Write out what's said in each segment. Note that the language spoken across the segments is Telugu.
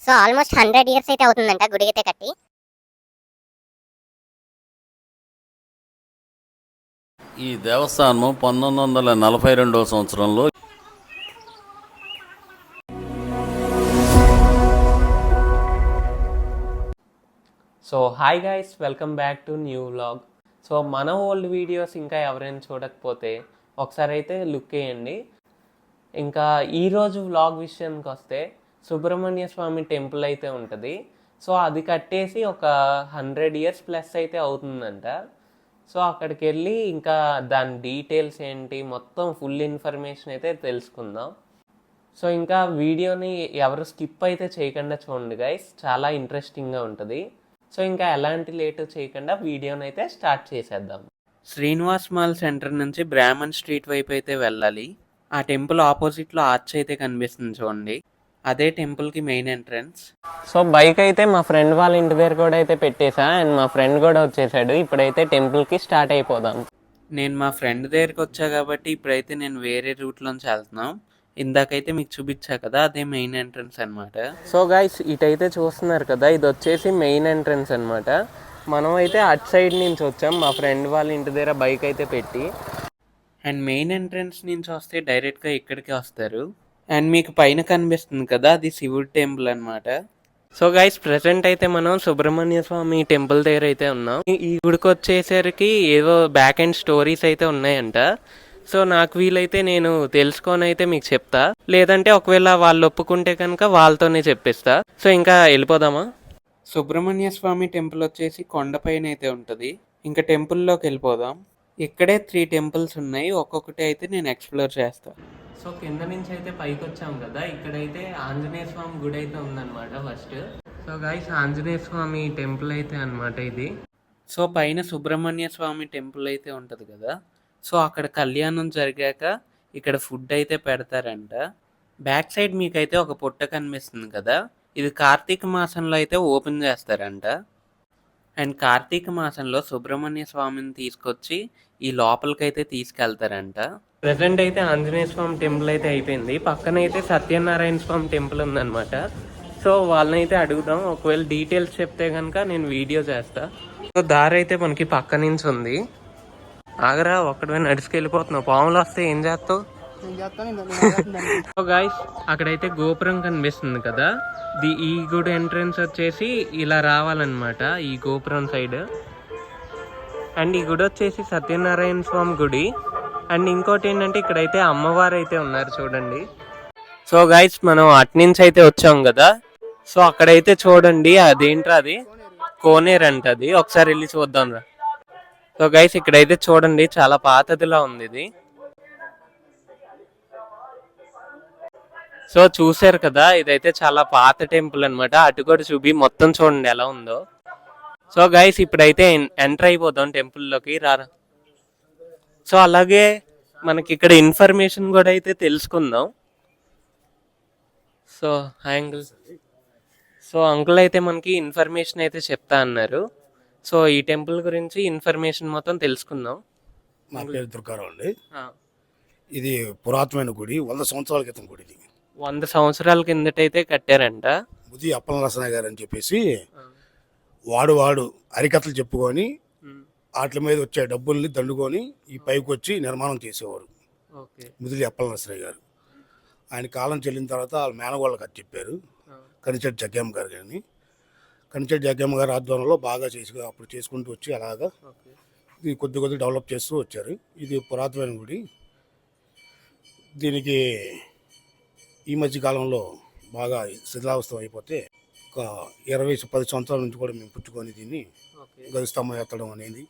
సో ఆల్మోస్ట్ 100 ఇయర్స్ అయితే అవుతుందంట గుడి అయితే కట్టి. ఈ దేవస్థానం 1942 సంవత్సరంలో so hi guys, welcome back to new vlog. So మన ఓల్డ్ వీడియోస్ ఇంకా ఎవరైనా చూడకపోతే ఒకసారి అయితే లుక్ వేయండి. ఇంకా ఈరోజు వ్లాగ్ విషయానికి వస్తే సుబ్రహ్మణ్య స్వామి టెంపుల్ అయితే ఉంటుంది. సో అది కట్టేసి ఒక 100 ఇయర్స్ ప్లస్ అయితే అవుతుందంట. సో అక్కడికి వెళ్ళి ఇంకా దాని డీటెయిల్స్ ఏంటి మొత్తం ఫుల్ ఇన్ఫర్మేషన్ అయితే తెలుసుకుందాం. సో ఇంకా వీడియోని ఎవరు స్కిప్ అయితే చేయకుండా చూడండి గైస్, చాలా ఇంట్రెస్టింగ్గా ఉంటుంది. సో ఇంకా ఎలాంటి లేట్ చేయకుండా వీడియోని అయితే స్టార్ట్ చేసేద్దాం. శ్రీనివాస్ మాల్ సెంటర్ నుంచి బ్రాహ్మణ్ స్ట్రీట్ వైపు అయితే వెళ్ళాలి. ఆ టెంపుల్ ఆపోజిట్లో ఆర్చ్ అయితే కనిపిస్తుంది చూడండి, అదే టెంపుల్కి మెయిన్ ఎంట్రన్స్. సో బైక్ అయితే మా ఫ్రెండ్ వాళ్ళ ఇంటి దగ్గర కూడా అయితే పెట్టేసా, అండ్ మా ఫ్రెండ్ కూడా వచ్చేసాడు. ఇప్పుడైతే టెంపుల్కి స్టార్ట్ అయిపోదాం. నేను మా ఫ్రెండ్ దగ్గరికి వచ్చా కాబట్టి ఇప్పుడైతే నేను వేరే రూట్లోంచి వెళ్తున్నాం. ఇందాకైతే మీకు చూపించా కదా, అదే మెయిన్ ఎంట్రన్స్ అనమాట. సో గైస్ ఇటైతే చూస్తున్నారు కదా, ఇది వచ్చేసి మెయిన్ ఎంట్రన్స్ అనమాట. మనం అయితే అటు సైడ్ నుంచి వచ్చాం, మా ఫ్రెండ్ వాళ్ళ ఇంటి దగ్గర బైక్ అయితే పెట్టి. అండ్ మెయిన్ ఎంట్రన్స్ నుంచి వస్తే డైరెక్ట్గా ఇక్కడికి వస్తారు. అండ్ మీకు పైన కనిపిస్తుంది కదా, అది శివుడి టెంపుల్ అనమాట. సో గైస్ ప్రెసెంట్ అయితే మనం సుబ్రహ్మణ్య స్వామి టెంపుల్ దగ్గర అయితే ఉన్నాం. ఈ గుడికి వచ్చేసరికి ఏవో బ్యాక్ అండ్ స్టోరీస్ అయితే ఉన్నాయంట. సో నాకు వీలైతే నేను తెలుసుకొని అయితే మీకు చెప్తా, లేదంటే ఒకవేళ వాళ్ళు ఒప్పుకుంటే కనుక వాళ్ళతోనే చెప్పిస్తా. సో ఇంకా వెళ్ళిపోదామా? సుబ్రహ్మణ్య స్వామి టెంపుల్ వచ్చేసి కొండపైన అయితే ఉంటుంది. ఇంకా టెంపుల్లోకి వెళ్ళిపోదాం. ఇక్కడే 3 టెంపుల్స్ ఉన్నాయి, ఒక్కొక్కటి అయితే నేను ఎక్స్ప్లోర్ చేస్తాను. సో కింద నుంచి అయితే పైకి వచ్చాం కదా, ఇక్కడైతే ఆంజనేయ స్వామి గుడి అయితే ఉందన్నమాట ఫస్ట్. సో గైస్ ఆంజనేయ స్వామి టెంపుల్ అయితే అనమాట ఇది. సో పైన సుబ్రహ్మణ్య స్వామి టెంపుల్ అయితే ఉంటుంది కదా, సో అక్కడ కళ్యాణం జరిగాక ఇక్కడ ఫుడ్ అయితే పెడతారంట. బ్యాక్ సైడ్ మీకైతే ఒక పుట్ట కనిపిస్తుంది కదా, ఇది కార్తీక మాసంలో అయితే ఓపెన్ చేస్తారంట. అండ్ కార్తీక మాసంలో సుబ్రహ్మణ్య స్వామిని తీసుకొచ్చి ఈ లోపలికైతే తీసుకెళ్తారంట. ప్రెసెంట్ అయితే ఆంజనేయ స్వామి టెంపుల్ అయితే అయిపోయింది, పక్కన అయితే సత్యనారాయణ స్వామి టెంపుల్ ఉందన్నమాట. సో వాళ్ళని అయితే అడుగుదాం, ఒకవేళ డీటెయిల్స్ చెప్తే కనుక నేను వీడియో చేస్తా. సో దారి అయితే మనకి పక్క నుంచి ఉంది. ఆగరా, ఒక్కడే నడుచుకెళ్ళిపోతున్నావు, పాములు వస్తే ఏం చేస్తావు? సో గైస్ అక్కడైతే గోపురం కనిపిస్తుంది కదా, ఈ గుడి ఎంట్రన్స్ వచ్చేసి ఇలా రావాలన్నమాట, ఈ గోపురం సైడ్. అండ్ ఈ గుడి వచ్చేసి సత్యనారాయణ స్వామి గుడి. అండ్ ఇంకోటి ఏంటంటే ఇక్కడైతే అమ్మవారు అయితే ఉన్నారు చూడండి. సో గైస్ మనం అట్నుంచి అయితే వచ్చాం కదా, సో అక్కడైతే చూడండి, అదేంట్రా అది కోనేరు అంట, అది ఒకసారి వెళ్ళి చూద్దాం రా. సో గైస్ ఇక్కడైతే చూడండి, చాలా పాతదిలా ఉంది ఇది. సో చూసారు కదా, ఇదైతే చాలా పాత టెంపుల్ అనమాట. అటు కూడా చూపి మొత్తం చూడండి ఎలా ఉందో. సో గైస్ ఇప్పుడైతే ఎంటర్ అయిపోదాం టెంపుల్లోకి, రారా. సో అలాగే మనకి ఇక్కడ ఇన్ఫర్మేషన్ కూడా అయితే తెలుసుకుందాం. So hi uncle. So uncle అయితే మనకి ఇన్ఫర్మేషన్ అయితే చెప్తా అన్నారు. సో ఈ టెంపుల్ గురించి ఇన్ఫర్మేషన్ మొత్తం తెలుసుకుందాం. నా పేరు దుర్గారావు అండి. ఇది పురాతనమైన గుడి, 100 సంవత్సరాల క్రితం గుడి. ఇది 100 సంవత్సరాల కిందటైతే కట్టారంట. ముది అప్పలనరసయ్య గారు అని చెప్పేసి వాడు హరికథలు చెప్పుకొని వాటి మీద వచ్చే డబ్బుల్ని దండుకొని ఈ పైకి వచ్చి నిర్మాణం చేసేవారు ముదిలి అప్పలనరసయ్య గారు. ఆయన కాలం చెల్లిన తర్వాత వాళ్ళ మేనగోళ్ళకి అది చెప్పారు, కనిచెట్టి జగ్గమ్మ గారు. కానీ కనిచెట్టి జగ్గమ్మ గారు ఆధ్వర్యంలో బాగా అప్పుడు చేసుకుంటూ వచ్చి అలాగా ఇది కొద్ది డెవలప్ చేస్తూ వచ్చారు. ఇది పురాతనమైన గుడి. దీనికి ఈ మధ్య కాలంలో బాగా శిథిలావస్థ అయిపోతే ఒక 20-10 సంవత్సరాల నుంచి కూడా మేము పుచ్చుకొని దీన్ని గజస్తంభం ఎత్తడం అనేది,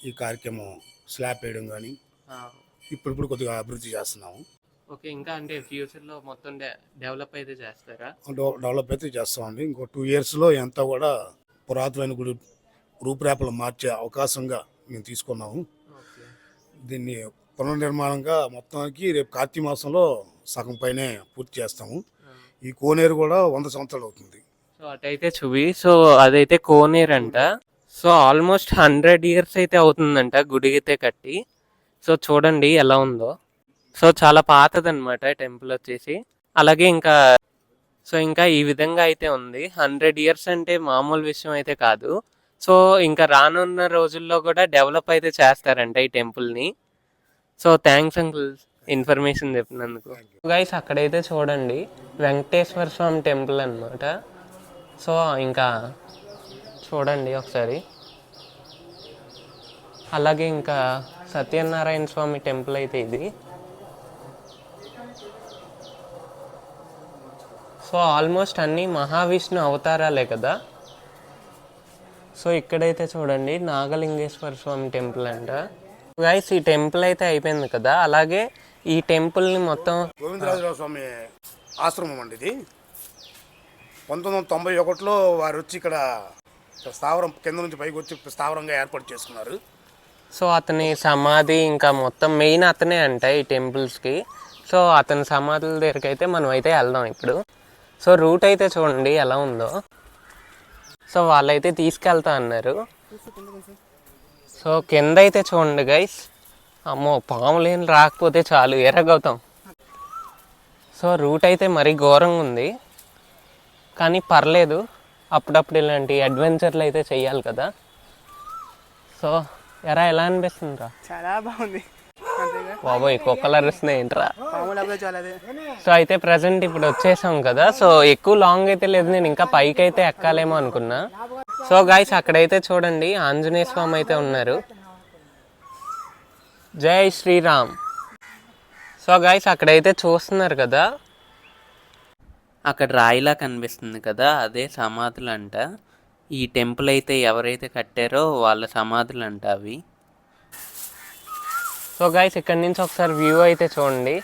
ఈ కార్యక్రమం స్లాబ్ వేయడం కానీ ఇప్పుడు కొద్దిగా అభివృద్ధి చేస్తున్నాము. ఓకే, ఇంకా అంటే ఫ్యూచర్లో మొత్తం డెవలప్ అయితే చేస్తారా? డెవలప్ అయితే చేస్తామండి. ఇంకో 2 ఇయర్స్లో ఎంత కూడా పురాతనమైన గుడి రూపురేఖలు మార్చే అవకాశంగా మేము తీసుకున్నాము. దీన్ని పునర్నిర్మాణంగా మొత్తానికి రేపు కార్తీక మాసంలో సగం పైనే పూర్తి చేస్తాము. ఈ కోనేరు కూడా 100 సంవత్సరాలు అవుతుంది. సో అటైతే చూవి. సో అదైతే కోనేరు అంట. సో ఆల్మోస్ట్ 100 ఇయర్స్ అయితే అవుతుందంట గుడి అయితే కట్టి. సో చూడండి ఎలా ఉందో. సో చాలా పాతదనమాట టెంపుల్ వచ్చేసి. అలాగే ఇంకా సో ఇంకా ఈ విధంగా అయితే ఉంది. 100 ఇయర్స్ అంటే మామూలు విషయం అయితే కాదు. సో ఇంకా రానున్న రోజుల్లో కూడా డెవలప్ అయితే చేస్తారంట ఈ టెంపుల్ని. సో థ్యాంక్స్ అంకుల్ ఇన్ఫర్మేషన్ చెప్పినందుకు. గైస్ అక్కడైతే చూడండి వెంకటేశ్వర స్వామి టెంపుల్ అనమాట. సో ఇంకా చూడండి ఒకసారి. అలాగే ఇంకా సత్యనారాయణ స్వామి టెంపుల్ అయితే ఇది. సో ఆల్మోస్ట్ అన్నీ మహావిష్ణు అవతారాలే కదా. సో ఇక్కడైతే చూడండి నాగలింగేశ్వర స్వామి టెంపుల్ అంట. గైస్ ఈ టెంపుల్ అయితే అయిపోయింది కదా. అలాగే ఈ టెంపుల్ని మొత్తం గోవిందరాజరావు స్వామి ఆశ్రమం అండి ఇది. 1991లో వారు వచ్చి ఇక్కడ స్థావరం కింద నుంచి పైకి వచ్చి స్థావరంగా ఏర్పాటు చేసుకున్నారు. సో అతని సమాధి ఇంకా మొత్తం మెయిన్ అతనే అంట ఈ టెంపుల్స్కి. సో అతని సమాధుల దగ్గరికి అయితే మనం అయితే వెళ్దాం ఇప్పుడు. సో రూట్ అయితే చూడండి ఎలా ఉందో. సో వాళ్ళైతే తీసుకెళ్తా అన్నారు. సో కింద అయితే చూడండి గైస్, అమ్మో పాములేం రాకపోతే చాలు ఎర్రగవుతాం. సో రూట్ అయితే మరీ ఘోరంగా ఉంది, కానీ పర్లేదు. అప్పుడప్పుడు ఇలాంటి అడ్వెంచర్లు అయితే చెయ్యాలి కదా. సో ఎలా అనిపిస్తుందిరా? చాలా బాగుంది. బాబోయ్ కుక్కలు అరుస్తున్నాయి ఏంట్రా. సో అయితే ప్రజెంట్ ఇప్పుడు వచ్చేసాం కదా. సో ఎక్కువ లాంగ్ అయితే లేదు, నేను ఇంకా పైకి అయితే ఎక్కాలేమో అనుకున్నా. సో గాయ్స్ అక్కడైతే చూడండి ఆంజనేయ స్వామి అయితే ఉన్నారు. జై శ్రీరామ్. సో గాయ్స్ అక్కడైతే చూస్తున్నారు కదా, అక్కడ రాయిలా కనిపిస్తుంది కదా, అదే సమాధులు అంట. ఈ టెంపుల్ అయితే ఎవరైతే కట్టారో వాళ్ళ సమాధులు అంట అవి. సో గాయ్స్ ఇక్కడ నుంచి ఒకసారి వ్యూ అయితే చూడండి.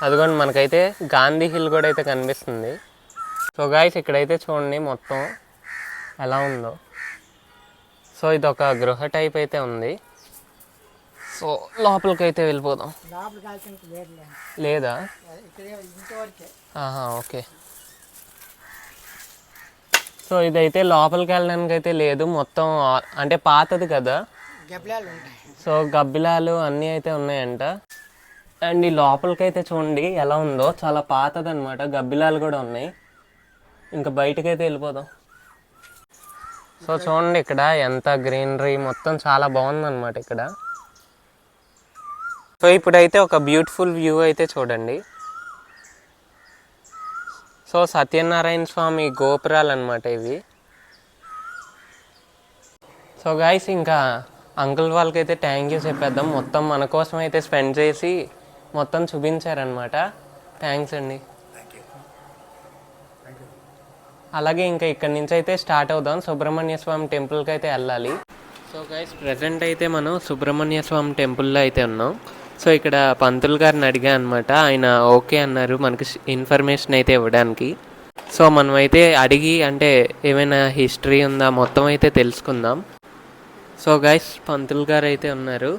అదిగోండి మనకైతే గాంధీ హిల్ కూడా అయితే కనిపిస్తుంది. సో గాయ్స్ ఇక్కడైతే చూడండి మొత్తం ఎలా ఉందో. సో ఇది ఒక గృహ టైప్ అయితే ఉంది. సో లోపలికి అయితే వెళ్ళిపోదాం. లేదా ఓకే. సో ఇదైతే లోపలికి వెళ్ళడానికి అయితే లేదు, మొత్తం అంటే పాతది కదా. సో గబ్బిలాలు అన్నీ అయితే ఉన్నాయంట. అండ్ ఈ లోపలికి అయితే చూడండి ఎలా ఉందో, చాలా పాతది అనమాట. గబ్బిలాలు కూడా ఉన్నాయి. ఇంకా బయటకైతే వెళ్ళిపోదాం. సో చూడండి ఇక్కడ ఎంత గ్రీనరీ, మొత్తం చాలా బాగుందన్నమాట ఇక్కడ. సో ఇప్పుడైతే ఒక బ్యూటిఫుల్ వ్యూ అయితే చూడండి. సో సత్యనారాయణ స్వామి గోపురాలు అనమాట ఇవి. సో గాయ్స్ ఇంకా అంకుల్ వాళ్ళకైతే థ్యాంక్ యూ చెప్పేద్దాం. మొత్తం మన కోసం అయితే స్పెండ్ చేసి మొత్తం చూపించారనమాట. థ్యాంక్స్ అండి. అలాగే ఇంకా ఇక్కడ నుంచి అయితే స్టార్ట్ అవుదాం. సుబ్రహ్మణ్య స్వామి టెంపుల్కి అయితే వెళ్ళాలి. సో గైస్ ప్రజెంట్ అయితే మనం సుబ్రహ్మణ్య స్వామి టెంపుల్లో అయితే ఉన్నాం. సో ఇక్కడ పంతులు గారిని అడిగా అనమాట, ఆయన ఓకే అన్నారు మనకి ఇన్ఫర్మేషన్ అయితే ఇవ్వడానికి. సో మనమైతే అడిగి అంటే ఏమైనా హిస్టరీ ఉందా మొత్తం అయితే తెలుసుకుందాం. సో గైస్ పంతులు గారు అయితే ఉన్నారు.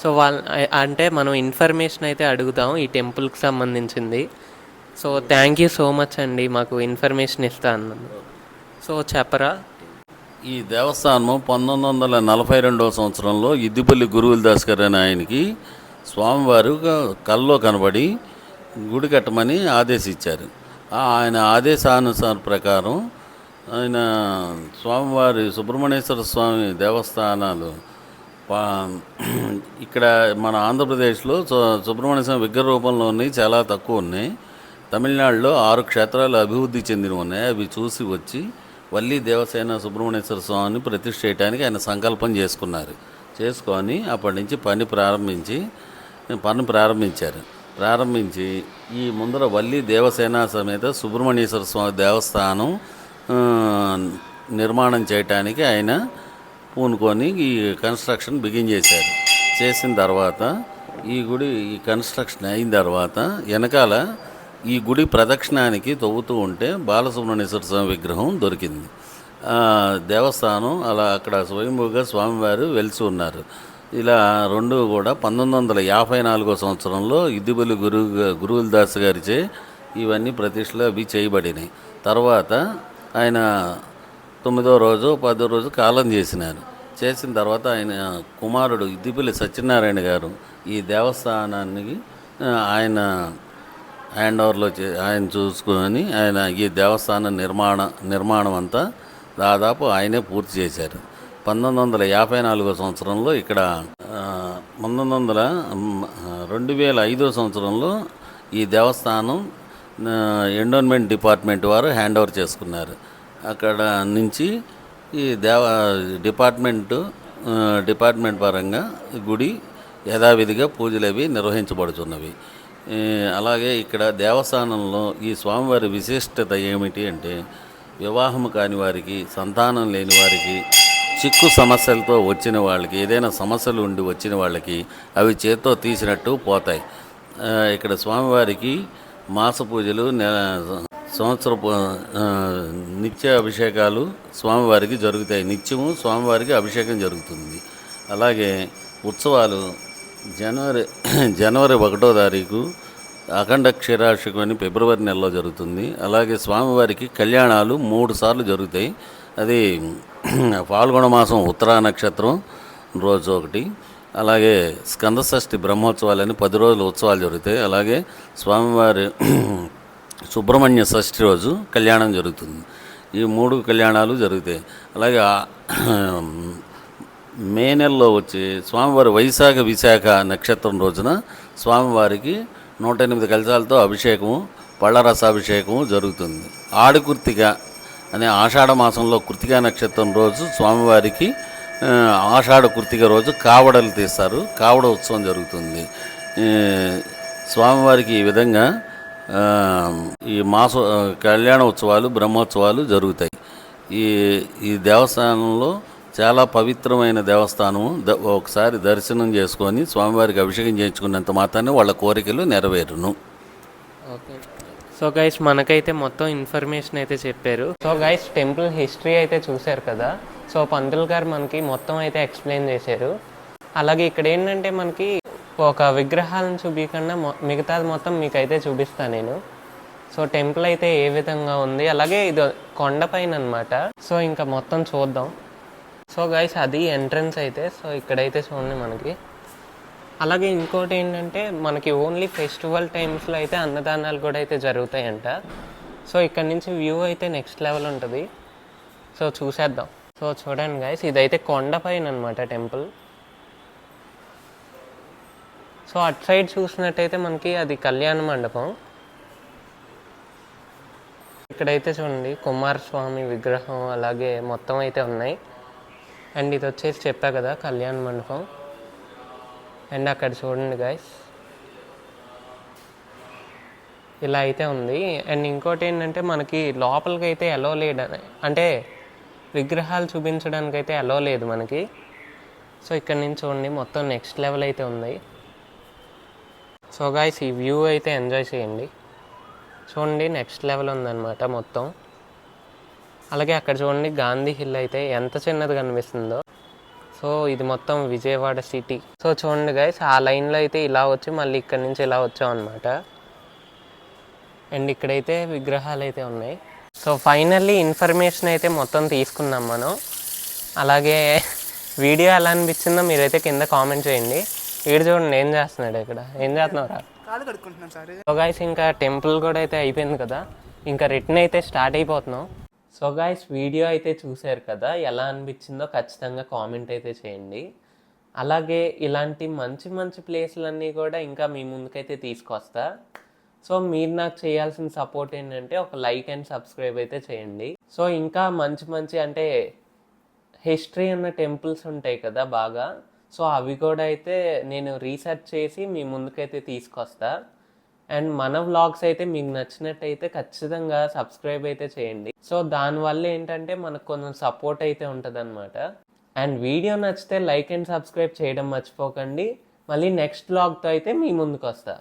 సో అంటే మనం ఇన్ఫర్మేషన్ అయితే అడుగుదాం ఈ టెంపుల్కి సంబంధించింది. So thank you so much అండి మాకు ఇన్ఫర్మేషన్ ఇస్తా అన్నాను. సో చెప్పరా. ఈ దేవస్థానం 1942 సంవత్సరంలో ఇద్దిపల్లి గురువులదాస్ గారు అనే ఆయనకి స్వామివారు కల్లో కనబడి గుడి కట్టమని ఆదేశించారు. ఆయన ఆదేశానుసార ప్రకారం ఆయన స్వామివారి సుబ్రహ్మణ్యేశ్వర స్వామి దేవస్థానాలు ఇక్కడ మన ఆంధ్రప్రదేశ్లో సుబ్రహ్మణ్య స్వామి విగ్రహ రూపంలో ఉన్నాయి, చాలా తక్కువ ఉన్నాయి. తమిళనాడులో 6 క్షేత్రాలు అభివృద్ధి చెందిన ఉన్నాయి. అవి చూసి వచ్చి వల్లి దేవసేన సుబ్రహ్మణ్యేశ్వర స్వామిని ప్రతిష్ఠ చేయడానికి ఆయన సంకల్పం చేసుకొని అప్పటి నుంచి పని ప్రారంభించి ఈ ముందర వల్లి దేవసేన సమేత సుబ్రహ్మణ్యేశ్వర స్వామి దేవస్థానం నిర్మాణం చేయటానికి ఆయన పూనుకొని ఈ కన్స్ట్రక్షన్ బిగిన్ చేశారు. చేసిన తర్వాత ఈ కన్స్ట్రక్షన్ అయిన తర్వాత వెనకాల ఈ గుడి ప్రదక్షిణానికి తవ్వుతూ ఉంటే బాలసుబ్రహ్మణ్యేశ్వర స్వామి విగ్రహం దొరికింది. దేవస్థానం అలా అక్కడ స్వయంభూగా స్వామివారు వెలిసి ఉన్నారు. ఇలా రెండు కూడా 1954 సంవత్సరంలో ఇద్దిపల్లి గురువులదాస్ గారిచే ఇవన్నీ ప్రతిష్టలు అవి చేయబడినాయి. తర్వాత ఆయన 9వ రోజు 10వ రోజు కాలం చేసిన తర్వాత ఆయన కుమారుడు ఇద్దిపల్లి సత్యనారాయణ గారు ఈ దేవస్థానానికి ఆయన హ్యాండ్ ఓవర్లో ఆయన చూసుకొని ఆయన ఈ దేవస్థాన నిర్మాణం అంతా దాదాపు ఆయనే పూర్తి చేశారు. 1954 సంవత్సరంలో ఇక్కడ 2005 సంవత్సరంలో ఈ దేవస్థానం ఎండోన్మెంట్ డిపార్ట్మెంట్ వారు హ్యాండ్ ఓవర్ చేసుకున్నారు. అక్కడ నుంచి ఈ డిపార్ట్మెంట్ పరంగా గుడి యథావిధిగా పూజలు అవి నిర్వహించబడుతున్నవి. అలాగే ఇక్కడ దేవస్థానంలో ఈ స్వామివారి విశిష్టత ఏమిటి అంటే, వివాహం కాని వారికి, సంతానం లేని వారికి, చిక్కు సమస్యలతో వచ్చిన వాళ్ళకి, ఏదైనా సమస్యలు ఉండి వచ్చిన వాళ్ళకి అవి చేత్తో తీసినట్టు పోతాయి. ఇక్కడ స్వామివారికి మాస పూజలు, నిత్య అభిషేకాలు స్వామివారికి జరుగుతాయి. నిత్యము స్వామివారికి అభిషేకం జరుగుతుంది. అలాగే ఉత్సవాలు జనవరి 1వ తారీఖు అఖండ క్షీరాభిషేకం అని ఫిబ్రవరి నెలలో జరుగుతుంది. అలాగే స్వామివారికి కళ్యాణాలు 3 సార్లు జరుగుతాయి. అది ఫాల్గుణ మాసం ఉత్తరా నక్షత్రం రోజు ఒకటి, అలాగే స్కందషష్ఠి బ్రహ్మోత్సవాలని 10 రోజుల ఉత్సవాలు జరుగుతాయి. అలాగే స్వామివారి సుబ్రహ్మణ్య షష్ఠి రోజు కళ్యాణం జరుగుతుంది. ఈ 3 కళ్యాణాలు జరుగుతాయి. అలాగే మే నెలలో వచ్చి స్వామివారి వైశాఖ విశాఖ నక్షత్రం రోజున స్వామివారికి 108 కలశాలతో అభిషేకము, పళ్ళ రసాభిషేకము జరుగుతుంది. ఆడికృత్తిక అనే ఆషాఢ మాసంలో కృత్తికా నక్షత్రం రోజు స్వామివారికి ఆషాఢ కృత్తిక రోజు కావడలు తీస్తారు. కావడ ఉత్సవం జరుగుతుంది. స్వామివారికి ఈ విధంగా ఈ కళ్యాణ ఉత్సవాలు, బ్రహ్మోత్సవాలు జరుగుతాయి. ఈ దేవస్థానంలో చాలా పవిత్రమైన దేవస్థానం. ఒకసారి దర్శనం చేసుకొని స్వామివారికి అభిషేకం చేయించుకున్నంత మాత్రాన్ని వాళ్ళ కోరికలు నెరవేరును. ఓకే. సో గైస్, మనకైతే మొత్తం ఇన్ఫర్మేషన్ అయితే చెప్పారు. సో గైస్, టెంపుల్ హిస్టరీ అయితే చూశారు కదా. సో పంతులు గారు మనకి మొత్తం అయితే ఎక్స్ప్లెయిన్ చేశారు. అలాగే ఇక్కడ ఏంటంటే మనకి ఒక విగ్రహాలను చూపించకుండా మిగతాది మొత్తం మీకైతే చూపిస్తాను నేను. సో టెంపుల్ అయితే ఏ విధంగా ఉంది, అలాగే ఇది కొండపైన అనమాట. సో ఇంకా మొత్తం చూద్దాం. సో గైస్, అది ఎంట్రన్స్ అయితే. సో ఇక్కడైతే చూడండి మనకి. అలాగే ఇంకోటి ఏంటంటే మనకి ఓన్లీ ఫెస్టివల్ టైమ్స్లో అయితే అన్నదానాలు కూడా అయితే జరుగుతాయంట. సో ఇక్కడ నుంచి వ్యూ అయితే నెక్స్ట్ లెవెల్ ఉంటుంది. సో చూసేద్దాం. సో చూడండి గైస్, ఇదైతే కొండపైన అనమాట టెంపుల్. సో అటు సైడ్ చూసినట్టయితే మనకి అది కళ్యాణ మండపం. ఇక్కడైతే చూడండి కుమారస్వామి విగ్రహం అలాగే మొత్తం అయితే ఉన్నాయి. అండ్ ఇది వచ్చేసి చెప్పా కదా కళ్యాణ మండపం. అండ్ అక్కడ చూడండి గైస్, ఇలా అయితే ఉంది. అండ్ ఇంకోటి ఏంటంటే మనకి లోపలికి అయితే ఎలో లేదు, అంటే విగ్రహాలు చూపించడానికి అయితే ఎలో లేదు మనకి. సో ఇక్కడ నుంచి చూడండి మొత్తం నెక్స్ట్ లెవెల్ అయితే ఉంది. సో గైస్, ఈ వ్యూ అయితే ఎంజాయ్ చేయండి. చూడండి నెక్స్ట్ లెవెల్ ఉందన్నమాట మొత్తం. అలాగే అక్కడ చూడండి గాంధీ హిల్ అయితే ఎంత చిన్నది కనిపిస్తుందో. సో ఇది మొత్తం విజయవాడ సిటీ. సో చూడండి గైస్, ఆ లైన్లో అయితే ఇలా వచ్చి మళ్ళీ ఇక్కడ నుంచి ఇలా వచ్చాం అనమాట. అండ్ ఇక్కడైతే విగ్రహాలు అయితే ఉన్నాయి. సో ఫైనల్లీ ఇన్ఫర్మేషన్ అయితే మొత్తం తీసుకున్నాం మనం. అలాగే వీడియో ఎలా అనిపించిందో మీరైతే కింద కామెంట్ చేయండి. వీడు చూడండి ఏం చేస్తున్నాడు, ఇక్కడ ఏం చేస్తున్నారా? సో గైస్, ఇంకా టెంపుల్ కూడా అయితే అయిపోయింది కదా, ఇంకా రిటర్న్ అయితే స్టార్ట్ అయిపోతున్నాం. సో గైస్, వీడియో అయితే చూశారు కదా, ఎలా అనిపించిందో ఖచ్చితంగా కామెంట్ అయితే చేయండి. అలాగే ఇలాంటి మంచి మంచి ప్లేస్లన్నీ కూడా ఇంకా మీ ముందుకైతే తీసుకొస్తా. సో మీరు నాకు చేయాల్సిన సపోర్ట్ ఏంటంటే ఒక లైక్ అండ్ సబ్స్క్రైబ్ అయితే చేయండి. సో ఇంకా మంచి మంచి అంటే హిస్టరీ ఉన్న టెంపుల్స్ ఉంటాయి కదా బాగా, సో అవి కూడా అయితే నేను రీసెర్చ్ చేసి మీ ముందుకైతే తీసుకొస్తా. అండ్ మన వ్లాగ్స్ అయితే మీకు నచ్చినట్టయితే ఖచ్చితంగా సబ్స్క్రైబ్ అయితే చేయండి. సో దానివల్ల ఏంటంటే మనకు కొంచెం సపోర్ట్ అయితే ఉంటుంది అనమాట. అండ్ వీడియో నచ్చితే లైక్ అండ్ సబ్స్క్రైబ్ చేయడం మర్చిపోకండి. మళ్ళీ నెక్స్ట్ వ్లాగ్తో అయితే మీ ముందుకు వస్తా.